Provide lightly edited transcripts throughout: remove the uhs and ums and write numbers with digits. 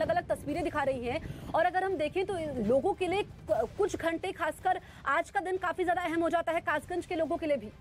अलग अलग तस्वीरें दिखा रही हैं। और अगर हम देखें तो लोगों के लिए कुछ घंटे, खासकर आज का दिन काफी ज्यादा अहम हो जाता है कासगंज के लोगों के लिए भी।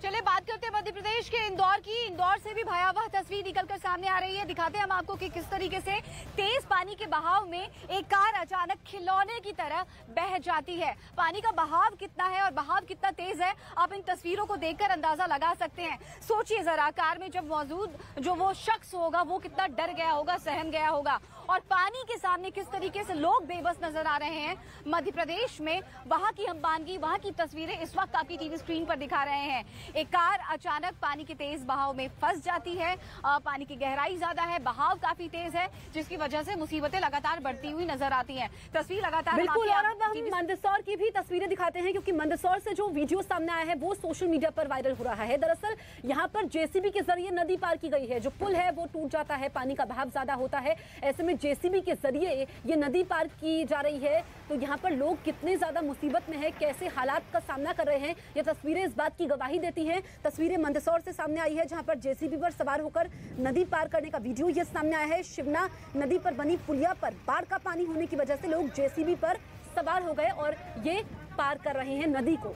चलिए बात करते हैं मध्य प्रदेश के इंदौर की। इंदौर से भी भयावह तस्वीर निकलकर सामने आ रही है। दिखाते हैं हम आपको कि किस तरीके से तेज पानी के बहाव में एक कार अचानक खिलौने की तरह बह जाती है। पानी का बहाव कितना है और बहाव कितना तेज है, आप इन तस्वीरों को देखकर अंदाजा लगा सकते हैं। सोचिए जरा, कार में जब मौजूद जो वो शख्स होगा वो कितना डर गया होगा, सहम गया होगा, और पानी के सामने किस तरीके से लोग बेबस नजर आ रहे हैं मध्य प्रदेश में। वहां की हमबानगी, वहां की तस्वीरें इस वक्त आपकी टीवी स्क्रीन पर दिखा रहे हैं। एक कार अचानक पानी के तेज बहाव में फंस जाती है। पानी की गहराई ज्यादा है, बहाव काफी तेज है, जिसकी वजह से मुसीबतें लगातार बढ़ती हुई नजर आती हैं। तस्वीर लगातार बिल्कुल। और अब हम मंदसौर की भी तस्वीरें दिखाते हैं, क्योंकि मंदसौर से जो वीडियो सामने आया है वो सोशल मीडिया पर वायरल हो रहा है। दरअसल यहाँ पर जेसीबी के जरिए नदी पार की गई है। जो पुल है वो टूट जाता है, पानी का बहाव ज्यादा होता है, ऐसे में जेसीबी के जरिए ये नदी पार की जा रही है। तो यहाँ पर लोग कितने ज्यादा मुसीबत में है, कैसे हालात का सामना कर रहे हैं, ये तस्वीरें इस बात की गवाही देती हैं। तस्वीरें मंदसौर से सामने आई है, जहां पर जेसीबी पर सवार होकर नदी पार करने का वीडियो ये सामने आया है। शिवना नदी पर बनी पुलिया पर बाढ़ का पानी होने की वजह से लोग जेसीबी पर सवार हो गए और ये पार कर रहे हैं नदी को।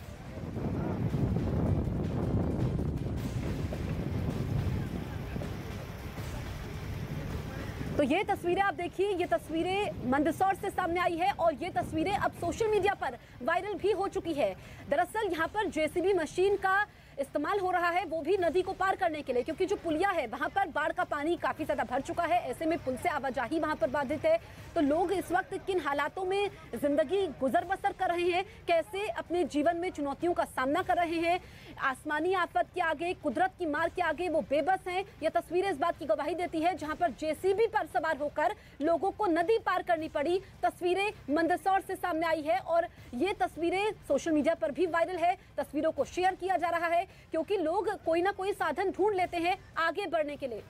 तो ये तस्वीरें आप देखिए, ये तस्वीरें मंदसौर से सामने आई है और ये तस्वीरें अब सोशल मीडिया पर वायरल भी हो चुकी है। दरअसल यहाँ पर जेसीबी मशीन का इस्तेमाल हो रहा है, वो भी नदी को पार करने के लिए, क्योंकि जो पुलिया है वहां पर बाढ़ का पानी काफी ज्यादा भर चुका है। ऐसे में पुल से आवाजाही वहां पर बाधित है। तो लोग इस वक्त किन हालातों में जिंदगी गुजर बसर कर रहे हैं, कैसे अपने जीवन में चुनौतियों का सामना कर रहे हैं, आसमानी आफत के आगे, कुदरत की मार के आगे वो बेबस हैं। ये तस्वीरें इस बात की गवाही देती है, जहां पर जेसीबी पर सवार होकर लोगों को नदी पार करनी पड़ी। तस्वीरें मंदसौर से सामने आई है और ये तस्वीरें सोशल मीडिया पर भी वायरल है। तस्वीरों को शेयर किया जा रहा है, क्योंकि लोग कोई ना कोई साधन ढूंढ लेते हैं आगे बढ़ने के लिए।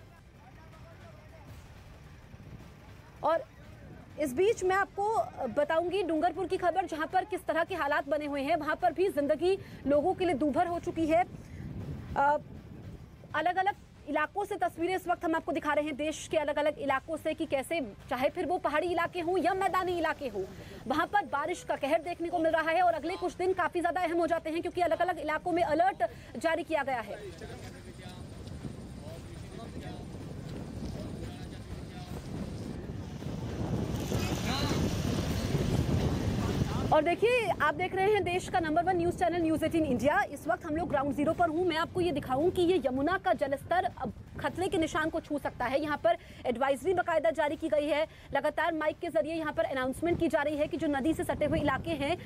और इस बीच मैं आपको बताऊंगी डूंगरपुर की खबर, जहां पर किस तरह के हालात बने हुए हैं। वहां पर भी जिंदगी लोगों के लिए दूभर हो चुकी है। अलग अलग इलाकों से तस्वीरें इस वक्त हम आपको दिखा रहे हैं, देश के अलग अलग इलाकों से, कि कैसे चाहे फिर वो पहाड़ी इलाके हों या मैदानी इलाके हों, वहां पर बारिश का कहर देखने को मिल रहा है। और अगले कुछ दिन काफी ज्यादा अहम हो जाते हैं, क्योंकि अलग अलग इलाकों में अलर्ट जारी किया गया है। और देखिए, आप देख रहे हैं देश का number 1 news channel news 18 India. इस वक्त हम लोग ग्राउंड जीरो पर हूं। मैं आपको ये दिखाऊं कि ये यमुना का जलस्तर अब खतरे के निशान को छू सकता है। यहाँ पर एडवाइजरी बाकायदा जारी की गई है। लगातार माइक के जरिए यहाँ पर अनाउंसमेंट की जा रही है कि जो नदी से सटे हुए इलाके हैं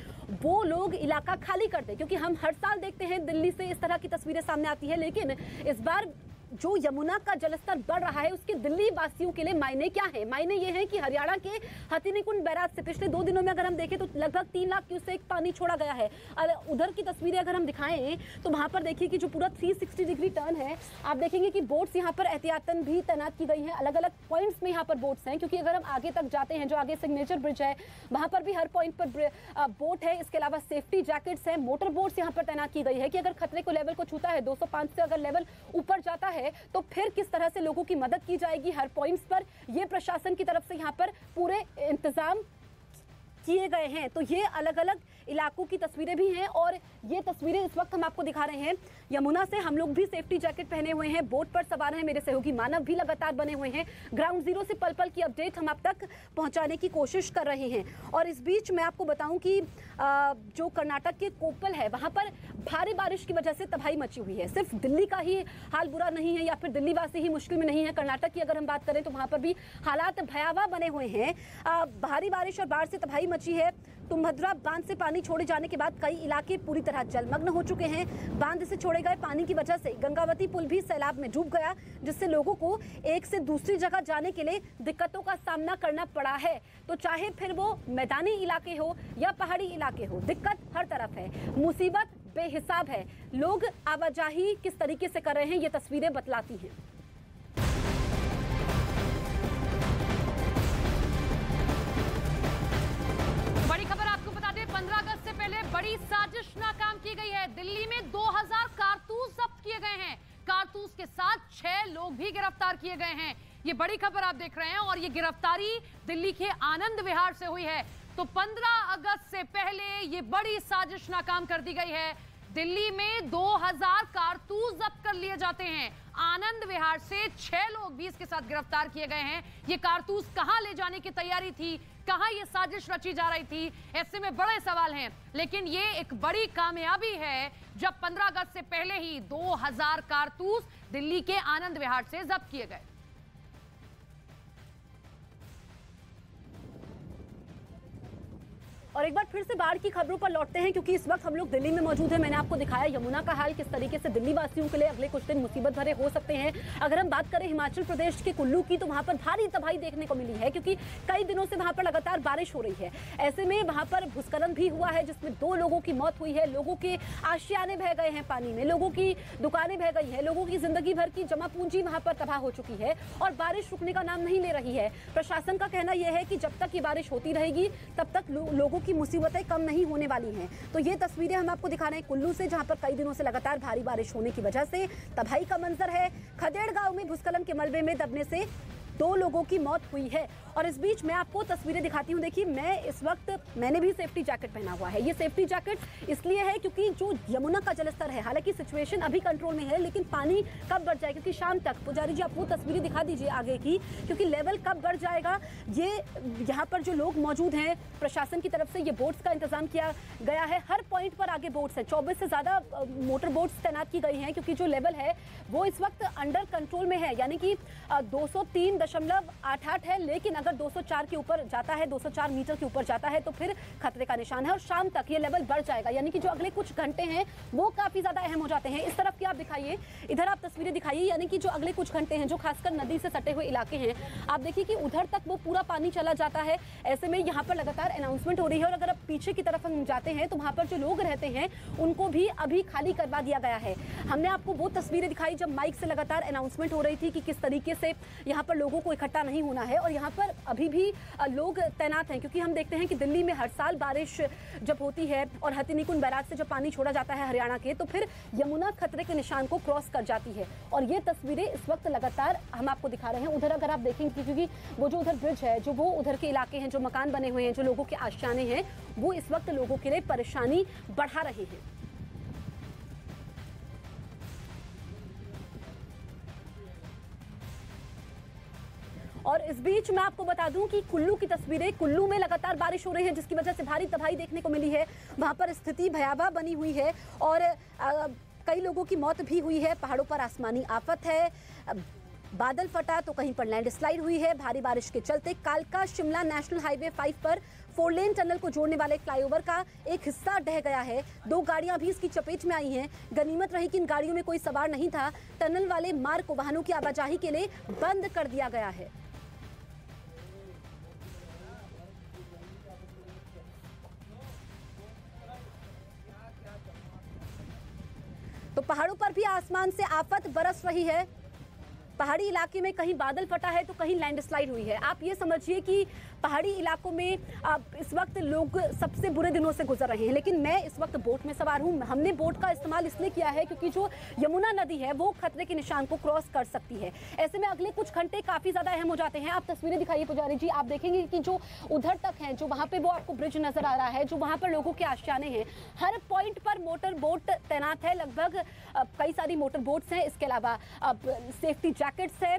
वो लोग इलाका खाली कर दें, क्योंकि हम हर साल देखते हैं दिल्ली से इस तरह की तस्वीरें सामने आती है, लेकिन इस बार जो यमुना का जलस्तर बढ़ रहा है उसके दिल्ली वासियों के लिए मायने क्या है? मायने ये हैं कि हरियाणा के हथनीकुंड बैराज से पिछले 2 दिनों में अगर हम देखें तो लगभग 3 लाख क्यूसेक पानी छोड़ा गया है। और उधर की तस्वीरें अगर हम दिखाएं तो वहां पर देखिए कि जो पूरा 360 डिग्री टर्न है, आप देखेंगे कि बोट्स यहाँ पर एहतियातन भी तैनात की गई हैं। अलग अलग पॉइंट्स में यहाँ पर बोट्स हैं, क्योंकि अगर हम आगे तक जाते हैं, जो आगे सिग्नेचर ब्रिज है वहां पर भी हर पॉइंट पर बोट है। इसके अलावा सेफ्टी जैकेट्स हैं, मोटर बोट्स यहाँ पर तैनात की गई है कि अगर खतरे को लेवल को छूता है 205 से अगर लेवल ऊपर जाता है तो फिर किस तरह से लोगों की मदद की जाएगी। हर पॉइंट्स पर ये प्रशासन की तरफ से यहाँ पर पूरे इंतजाम किए गए हैं। तो ये अलग अलग इलाकों की तस्वीरें भी हैं और ये तस्वीरें इस वक्त हम आपको दिखा रहे हैं यमुना से। हम लोग भी सेफ्टी जैकेट पहने हुए हैं, बोट पर सवार हैं, मेरे सहयोगी मानव भी लगातार बने हुए हैं। ग्राउंड जीरो से पल पल की अपडेट हम आप तक पहुंचाने की कोशिश कर रहे हैं। और इस बीच मैं आपको बताऊं कि जो कर्नाटक के कोप्पल है वहां पर भारी बारिश की वजह से तबाही मची हुई है। सिर्फ दिल्ली का ही हाल बुरा नहीं है या फिर दिल्ली वासी ही मुश्किल में नहीं है, कर्नाटक की अगर हम बात करें तो वहां पर भी हालात भयावह बने हुए हैं। भारी बारिश और बाढ़ से तबाही मची है। तुंगभद्रा बांध से पानी छोड़े जाने के बाद कई इलाके पूरी तरह जलमग्न हो चुके हैं। बांध से छोड़े गए पानी की वजह से गंगावती पुल भी सैलाब में डूब गया, जिससे लोगों को एक से दूसरी जगह जाने के लिए दिक्कतों का सामना करना पड़ा है। तो चाहे फिर वो मैदानी इलाके हो या पहाड़ी इलाके हो, दिक्कत हर तरफ है, मुसीबत बेहिसाब है। लोग आवाजाही किस तरीके से कर रहे हैं ये तस्वीरें बतलाती हैं। किए गए हैं। ये बड़ी खबर आप देख रहे हैं और ये गिरफ्तारी दिल्ली के आनंद विहार से हुई है। तो 15 अगस्त से पहले ये बड़ी साजिश नाकाम कर दी गई है। दिल्ली में 2000 कारतूस जब्त कर लिए जाते हैं। आनंद विहार से 6 लोग भी इसके साथ गिरफ्तार किए गए हैं। ये कारतूस कहां ले जाने की तैयारी थी, कहां ये साजिश रची जा रही थी, ऐसे में बड़े सवाल हैं। लेकिन ये एक बड़ी कामयाबी है जब 15 अगस्त से पहले ही 2000 कारतूस दिल्ली के आनंद विहार से जब्त किए गए। और एक बार फिर से बाढ़ की खबरों पर लौटते हैं, क्योंकि इस वक्त हम लोग दिल्ली में मौजूद हैं। मैंने आपको दिखाया यमुना का हाल किस तरीके से दिल्ली वासियों के लिए अगले कुछ दिन मुसीबत भरे हो सकते हैं। अगर हम बात करें हिमाचल प्रदेश के कुल्लू की, तो वहां पर भारी तबाही देखने को मिली है, क्योंकि कई दिनों से वहां पर लगातार बारिश हो रही है। ऐसे में वहां पर भूस्खलन भी हुआ है, जिसमें 2 लोगों की मौत हुई है। लोगों के आशियाने बह गए हैं पानी में, लोगों की दुकानें बह गई है, लोगों की जिंदगी भर की जमा पूंजी वहां पर तबाह हो चुकी है और बारिश रुकने का नाम नहीं ले रही है। प्रशासन का कहना यह है कि जब तक ये बारिश होती रहेगी तब तक लोगों की मुसीबतें कम नहीं होने वाली हैं। तो ये तस्वीरें हम आपको दिखा रहे हैं कुल्लू से, जहां पर कई दिनों से लगातार भारी बारिश होने की वजह से तबाही का मंजर है। खदेड़ गांव में भूस्खलन के मलबे में दबने से 2 लोगों की मौत हुई है। और इस बीच मैं आपको तस्वीरें दिखाती हूँ। देखिए, मैं इस वक्त मैंने भी सेफ्टी जैकेट पहना हुआ है। ये सेफ्टी जैकेट इसलिए है क्योंकि जो यमुना का जलस्तर है, हालांकि सिचुएशन अभी कंट्रोल में है, लेकिन पानी कब बढ़ जाएगा, क्योंकि शाम तक, पुजारी जी आप वो तस्वीरें दिखा दीजिए आगे की, क्योंकि लेवल कब बढ़ जाएगा। ये यहाँ पर जो लोग मौजूद हैं, प्रशासन की तरफ से ये बोट्स का इंतजाम किया गया है। हर पॉइंट पर आगे बोट्स है, 24 से ज्यादा मोटर बोट्स तैनात की गई हैं, क्योंकि जो लेवल है वो इस वक्त अंडर कंट्रोल में है, यानी कि 203.88 है। लेकिन अगर 204 के ऊपर जाता है, 204 मीटर के ऊपर जाता है, तो फिर खतरे का निशान है और शाम तक ये लेवल बढ़ जाएगा। यानी कि जो अगले कुछ घंटे हैं वो काफी ज्यादा अहम हो जाते हैं। इस तरफ की आप दिखाइए, इधर आप तस्वीरें दिखाइए, यानी कि जो अगले कुछ घंटे हैं, जो खासकर नदी से सटे हुए इलाके हैं, आप देखिए कि उधर तक वो पूरा पानी चला जाता है। ऐसे में यहाँ पर लगातार अनाउंसमेंट हो रही है। और अगर आप पीछे की तरफ हम जाते हैं तो वहां पर जो लोग रहते हैं उनको भी अभी खाली करवा दिया गया है। हमने आपको वो तस्वीरें दिखाई जब माइक से लगातार अनाउंसमेंट हो रही थी कि किस तरीके से यहाँ पर लोगों को इकट्ठा नहीं होना है। और यहाँ पर अभी भी लोग तैनात हैं, क्योंकि हम देखते हैं कि दिल्ली में हर साल बारिश जब होती है और हथिनीकुंड बैराज से जब पानी छोड़ा जाता है हरियाणा के, तो फिर यमुना खतरे के निशान को क्रॉस कर जाती है। और ये तस्वीरें इस वक्त लगातार हम आपको दिखा रहे हैं। उधर अगर आप देखेंगे, क्योंकि वो जो उधर ब्रिज है, जो वो उधर के इलाके हैं, जो मकान बने हुए हैं, जो लोगों के आशियाने हैं, वो इस वक्त लोगों के लिए परेशानी बढ़ा रहे हैं। और इस बीच मैं आपको बता दूं कि कुल्लू की तस्वीरें, कुल्लू में लगातार बारिश हो रही है, जिसकी वजह से भारी तबाही देखने को मिली है। वहां पर स्थिति भयावह बनी हुई है और कई लोगों की मौत भी हुई है। पहाड़ों पर आसमानी आफत है, बादल फटा तो कहीं पर लैंडस्लाइड हुई है। भारी बारिश के चलते कालका शिमला नेशनल हाईवे 5 पर 4 लेन टनल को जोड़ने वाले फ्लाईओवर का एक हिस्सा ढह गया है। 2 गाड़ियां भी इसकी चपेट में आई हैं। गनीमत रही कि इन गाड़ियों में कोई सवार नहीं था। टनल वाले मार्ग को वाहनों की आवाजाही के लिए बंद कर दिया गया है। तो पहाड़ों पर भी आसमान से आफत बरस रही है। पहाड़ी इलाके में कहीं बादल फटा है तो कहीं लैंडस्लाइड हुई है। आप ये समझिए कि पहाड़ी इलाकों में इस वक्त लोग सबसे बुरे दिनों से गुजर रहे हैं। लेकिन मैं इस वक्त बोट में सवार हूं। हमने बोट का इस्तेमाल इसलिए किया है क्योंकि जो यमुना नदी है वो खतरे के निशान को क्रॉस कर सकती है। ऐसे में अगले कुछ घंटे काफी ज्यादा अहम हो जाते हैं। आप तस्वीरें दिखाइए पुजारी जी, आप देखेंगे कि जो उधर तक है, जो वहां पे वो आपको ब्रिज नजर आ रहा है, जो वहां पर लोगों के आशियाने हैं, हर पॉइंट पर मोटर बोट तैनात है। लगभग कई सारी मोटर बोट्स हैं। इसके अलावा सेफ्टी जैकेट्स है।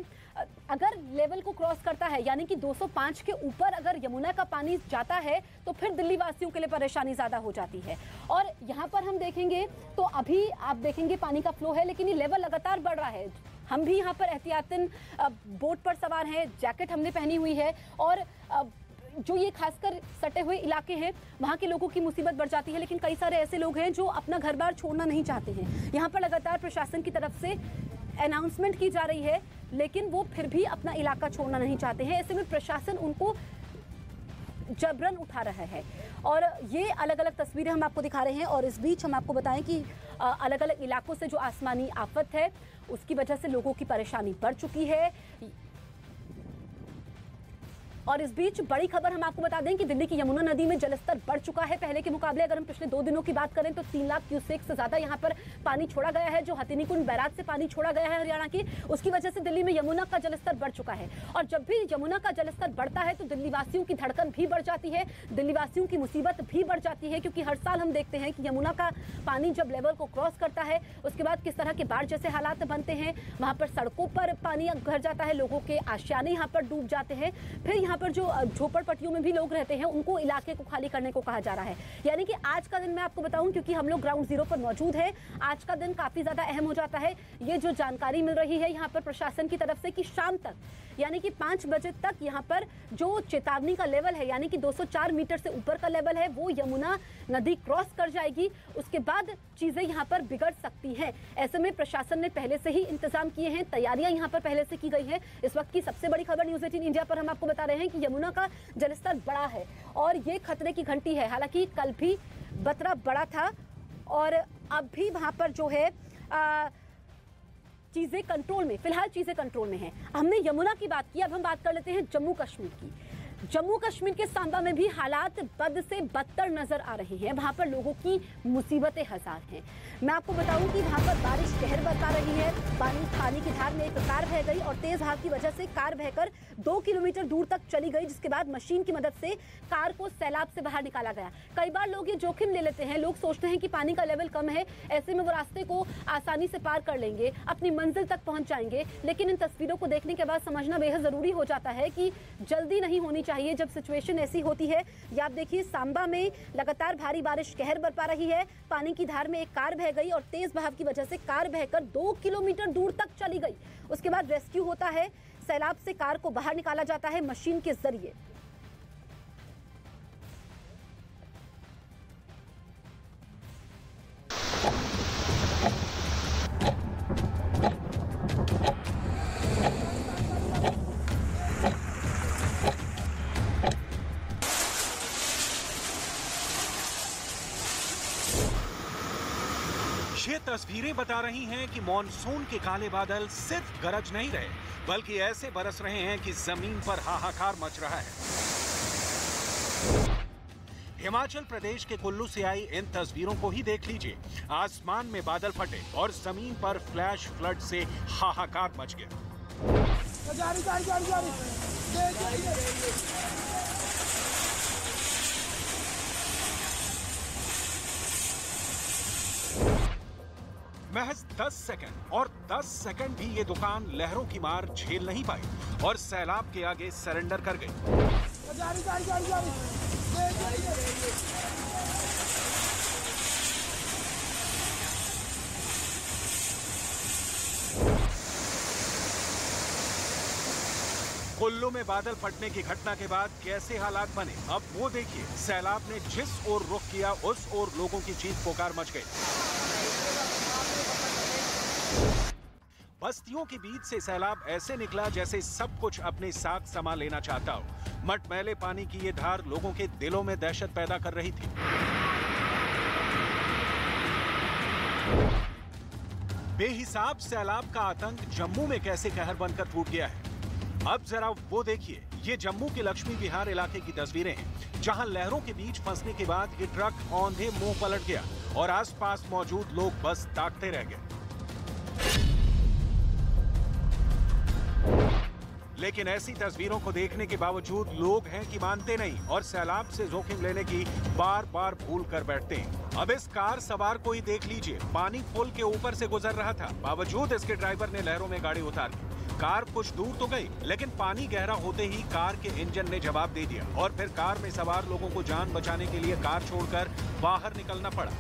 अगर लेवल को क्रॉस करता है, यानी कि 205 के ऊपर अगर यमुना का पानी जाता है, तो फिर दिल्ली वासियों के लिए परेशानी ज्यादा हो जाती है। और यहाँ पर हम देखेंगे तो अभी आप देखेंगे पानी का फ्लो है, लेकिन ये लेवल लगातार बढ़ रहा है। हम भी यहाँ पर एहतियातन बोट पर सवार हैं, जैकेट हमने पहनी हुई है। और जो ये खासकर सटे हुए इलाके हैं, वहाँ के लोगों की मुसीबत बढ़ जाती है। लेकिन कई सारे ऐसे लोग हैं जो अपना घर बार छोड़ना नहीं चाहते हैं। यहाँ पर लगातार प्रशासन की तरफ से अनाउंसमेंट की जा रही है, लेकिन वो फिर भी अपना इलाका छोड़ना नहीं चाहते हैं। ऐसे में प्रशासन उनको जबरन उठा रहा है। और ये अलग अलग तस्वीरें हम आपको दिखा रहे हैं। और इस बीच हम आपको बताएं कि अलग अलग इलाकों से जो आसमानी आफत है, उसकी वजह से लोगों की परेशानी बढ़ चुकी है। और इस बीच बड़ी खबर हम आपको बता दें कि दिल्ली की यमुना नदी में जलस्तर बढ़ चुका है। पहले के मुकाबले अगर हम पिछले 2 दिनों की बात करें तो 3 लाख क्यूसेक से ज्यादा यहाँ पर पानी छोड़ा गया है। जो हथिनीकुंड बैराज से पानी छोड़ा गया है हरियाणा की, उसकी वजह से दिल्ली में यमुना का जलस्तर बढ़ चुका है। और जब भी यमुना का जलस्तर बढ़ता है तो दिल्ली वासियों की धड़कन भी बढ़ जाती है, दिल्ली वासियों की मुसीबत भी बढ़ जाती है, क्योंकि हर साल हम देखते हैं कि यमुना का पानी जब लेवल को क्रॉस करता है उसके बाद किस तरह के बाढ़ जैसे हालात बनते हैं। वहां पर सड़कों पर पानी भर जाता है, लोगों के आशियाने यहाँ पर डूब जाते हैं। फिर यहाँ पर जो झोपड़पट्टियों में भी लोग रहते हैं उनको इलाके को खाली करने को कहा जा रहा है। यानी कि आज का दिन मैं आपको बताऊं, क्योंकि हम लोग ग्राउंड जीरो पर मौजूद है, आज का दिन काफी ज्यादा अहम हो जाता है। ये जो जानकारी मिल रही है यहाँ पर प्रशासन की तरफ से कि शाम तक यानी कि 5 बजे तक यहाँ पर जो चेतावनी का लेवल है यानी कि 204 मीटर से ऊपर का लेवल है वो यमुना नदी क्रॉस कर जाएगी, उसके बाद चीजें यहाँ पर बिगड़ सकती हैं। ऐसे में प्रशासन ने पहले से ही इंतजाम किए हैं, तैयारियां यहाँ पर पहले से की गई है। इस वक्त की सबसे बड़ी खबर न्यूज़ 18 इंडिया पर हम आपको बता रहे हैं कि यमुना का जलस्तर बढ़ा है और ये खतरे की घंटी है। हालांकि कल भी बतरा बड़ा था और अब भी वहां पर जो है चीजें कंट्रोल में, फिलहाल चीजें कंट्रोल में हैं। हमने यमुना की बात की, अब हम बात कर लेते हैं जम्मू कश्मीर की। जम्मू कश्मीर के सांबा में भी हालात बद से बदतर नजर आ रहे हैं। वहां पर लोगों की मुसीबतें हजार हैं। मैं आपको बताऊं कि वहां पर बारिश कहर बरपा रही है। पानी की धार में एक कार बह गई और तेज हवा की वजह से कार बहकर 2 किलोमीटर दूर तक चली गई, जिसके बाद मशीन की मदद से कार को सैलाब से बाहर निकाला गया। कई बार लोग ये जोखिम ले लेते हैं, लोग सोचते हैं कि पानी का लेवल कम है, ऐसे में वो रास्ते को आसानी से पार कर लेंगे, अपनी मंजिल तक पहुंच जाएंगे। लेकिन इन तस्वीरों को देखने के बाद समझना बेहद जरूरी हो जाता है कि जल्दी नहीं होनी चाहिए जब सिचुएशन ऐसी होती है। या आप देखिए सांबा में लगातार भारी बारिश कहर बरपा रही है। पानी की धार में एक कार बह गई और तेज बहाव की वजह से कार बहकर 2 किलोमीटर दूर तक चली गई। उसके बाद रेस्क्यू होता है, सैलाब से कार को बाहर निकाला जाता है मशीन के जरिए। ये तस्वीरें बता रही हैं कि मॉनसून के काले बादल सिर्फ गरज नहीं रहे, बल्कि ऐसे बरस रहे हैं कि जमीन पर हाहाकार मच रहा है। हिमाचल प्रदेश के कुल्लू से आई इन तस्वीरों को ही देख लीजिए। आसमान में बादल फटे और जमीन पर फ्लैश फ्लड से हाहाकार मच गया। महज 10 सेकंड और 10 सेकंड भी ये दुकान लहरों की मार झेल नहीं पाई और सैलाब के आगे सरेंडर कर गई। कुल्लू में बादल फटने की घटना के बाद कैसे हालात बने, अब वो देखिए। सैलाब ने जिस ओर रुख किया उस ओर लोगों की चीख पुकार मच गई। बस्तियों के बीच से सैलाब ऐसे निकला जैसे सब कुछ अपने साथ समा लेना चाहता हो। मटमैले पानी की ये धार लोगों के दिलों में दहशत पैदा कर रही थी। बेहिसाब सैलाब का आतंक जम्मू में कैसे कहर बनकर फूट गया है, अब जरा वो देखिए। ये जम्मू के लक्ष्मी विहार इलाके की तस्वीरें हैं, जहां लहरों के बीच फंसने के बाद ये ट्रक औंधे मुंह पलट गया और आसपास मौजूद लोग बस ताकते रह गए। लेकिन ऐसी तस्वीरों को देखने के बावजूद लोग हैं कि मानते नहीं और सैलाब से जोखिम लेने की बार बार भूल कर बैठते हैं। अब इस कार सवार को ही देख लीजिए, पानी पुल के ऊपर से गुजर रहा था, बावजूद इसके ड्राइवर ने लहरों में गाड़ी उतार दी। कार कुछ दूर तो गई, लेकिन पानी गहरा होते ही कार के इंजन ने जवाब दे दिया और फिर कार में सवार लोगों को जान बचाने के लिए कार छोड़कर बाहर निकलना पड़ा।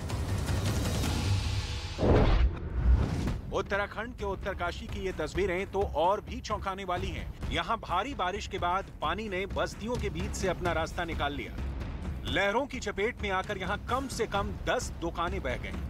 उत्तराखंड के उत्तरकाशी की ये तस्वीरें तो और भी चौंकाने वाली हैं। यहाँ भारी बारिश के बाद पानी ने बस्तियों के बीच से अपना रास्ता निकाल लिया। लहरों की चपेट में आकर यहाँ कम से कम 10 दुकानें बह गईं।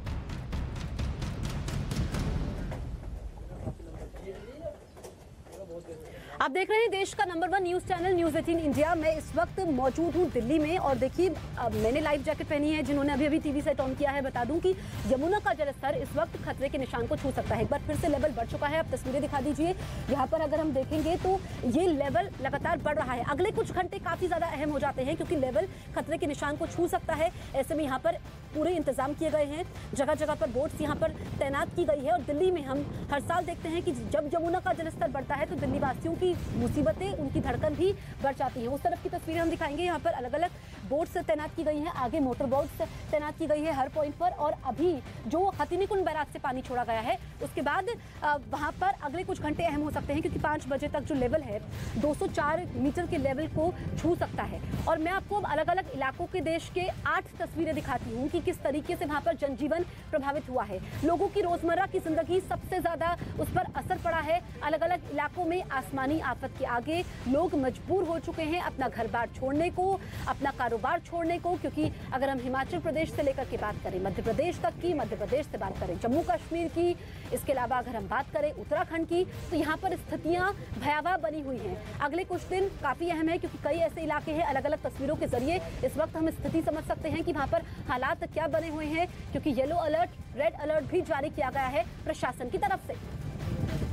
आप देख रहे हैं देश का number 1 news channel news 18 India. मैं इस वक्त मौजूद हूं दिल्ली में और देखिए मैंने लाइफ जैकेट पहनी है। जिन्होंने अभी टीवी सेट ऑन किया है, बता दूं कि यमुना का जलस्तर इस वक्त खतरे के निशान को छू सकता है। एक बार फिर से लेवल बढ़ चुका है। आप तस्वीरें दिखा दीजिए। यहाँ पर अगर हम देखेंगे तो ये लेवल लगातार बढ़ रहा है। अगले कुछ घंटे काफी ज्यादा अहम हो जाते हैं क्योंकि लेवल खतरे के निशान को छू सकता है। ऐसे में यहाँ पर पूरे इंतजाम किए गए हैं। जगह जगह पर बोट्स यहाँ पर तैनात की गई है और दिल्ली में हम हर साल देखते हैं कि जब यमुना का जलस्तर बढ़ता है तो दिल्ली वासियों की मुसीबतें, उनकी धड़कन भी बढ़ जाती है। उस तरफ की तस्वीरें हम दिखाएंगे। यहाँ पर अलग अलग बोट्स तैनात की गई हैं। आगे मोटर बोट्स तैनात की गई है हर पॉइंट पर। और अभी जो हथिनीकुंड बैराज से पानी छोड़ा गया है उसके बाद वहां पर अगले कुछ घंटे अहम हो सकते हैं क्योंकि 5 बजे तक जो लेवल है 204 मीटर के लेवल को छू सकता है। और मैं आपको अलग अलग इलाकों के देश के 8 तस्वीरें दिखाती हूँ कि किस तरीके से वहां पर जनजीवन प्रभावित हुआ है। लोगों की रोजमर्रा की जिंदगी सबसे ज्यादा उस पर असर पड़ा है। अलग अलग इलाकों में आसमानी आफत के आगे लोग मजबूर हो चुके हैं अपना घर बार छोड़ने को, अपना कारोबार छोड़ने को। क्योंकि अगर हम हिमाचल प्रदेश से लेकर के बात करें मध्य प्रदेश तक की, मध्य प्रदेश से बात करें जम्मू कश्मीर की, इसके अलावा अगर हम बात करें उत्तराखंड की, तो यहाँ पर स्थितियां भयावह बनी हुई हैं। अगले कुछ दिन काफी अहम है क्योंकि कई ऐसे इलाके हैं। अलग अलग तस्वीरों के जरिए इस वक्त हम स्थिति समझ सकते हैं कि वहां पर हालात क्या बने हुए हैं क्योंकि येलो अलर्ट, रेड अलर्ट भी जारी किया गया है प्रशासन की तरफ से।